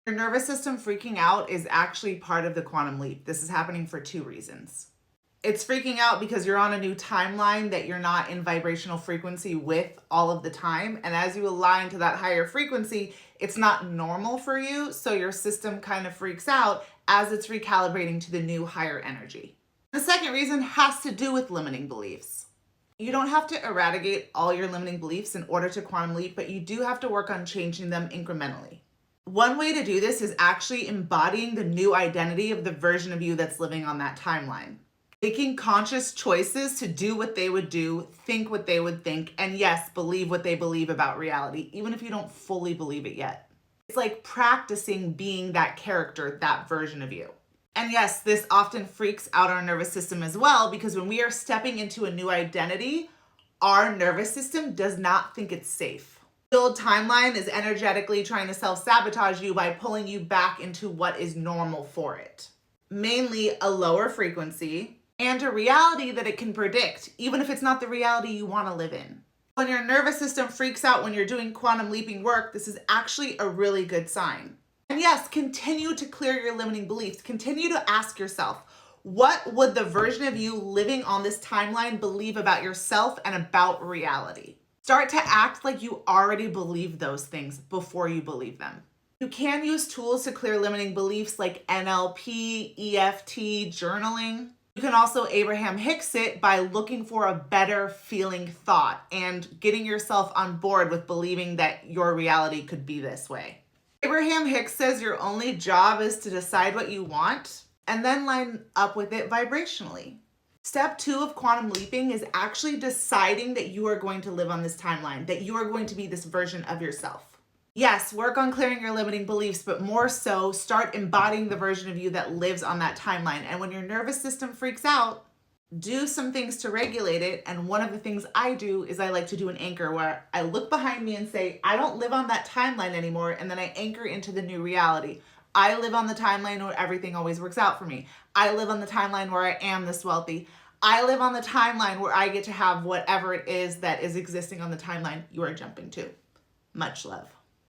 Your nervous system freaking out is actually part of the quantum leap. This is happening for two reasons. It's freaking out because you're on a new timeline that you're not in vibrational frequency with all of the time. And as you align to that higher frequency, it's not normal for you. So your system kind of freaks out as it's recalibrating to the new higher energy. The second reason has to do with limiting beliefs. You don't have to eradicate all your limiting beliefs in order to quantum leap, but you do have to work on changing them incrementally. One way to do this is actually embodying the new identity of the version of you that's living on that timeline. Making conscious choices to do what they would do, think what they would think, and yes, believe what they believe about reality, even if you don't fully believe it yet. It's like practicing being that character, that version of you. And yes, this often freaks out our nervous system as well, because when we are stepping into a new identity, our nervous system does not think it's safe. The old timeline is energetically trying to self-sabotage you by pulling you back into what is normal for it. Mainly a lower frequency and a reality that it can predict, even if it's not the reality you want to live in. When your nervous system freaks out when you're doing quantum leaping work, this is actually a really good sign. And yes, continue to clear your limiting beliefs. Continue to ask yourself, what would the version of you living on this timeline believe about yourself and about reality? Start to act like you already believe those things before you believe them. You can use tools to clear limiting beliefs like NLP, EFT, journaling. You can also Abraham Hicks it by looking for a better feeling thought and getting yourself on board with believing that your reality could be this way. Abraham Hicks says your only job is to decide what you want and then line up with it vibrationally. Step 2 of quantum leaping is actually deciding that you are going to live on this timeline, that you are going to be this version of yourself. Yes, work on clearing your limiting beliefs, but more so, start embodying the version of you that lives on that timeline. And when your nervous system freaks out, do some things to regulate it. And one of the things I do is I like to do an anchor where I look behind me and say, I don't live on that timeline anymore. And then I anchor into the new reality. I live on the timeline where everything always works out for me. I live on the timeline where I am this wealthy. I live on the timeline where I get to have whatever it is that is existing on the timeline you are jumping to. Much love.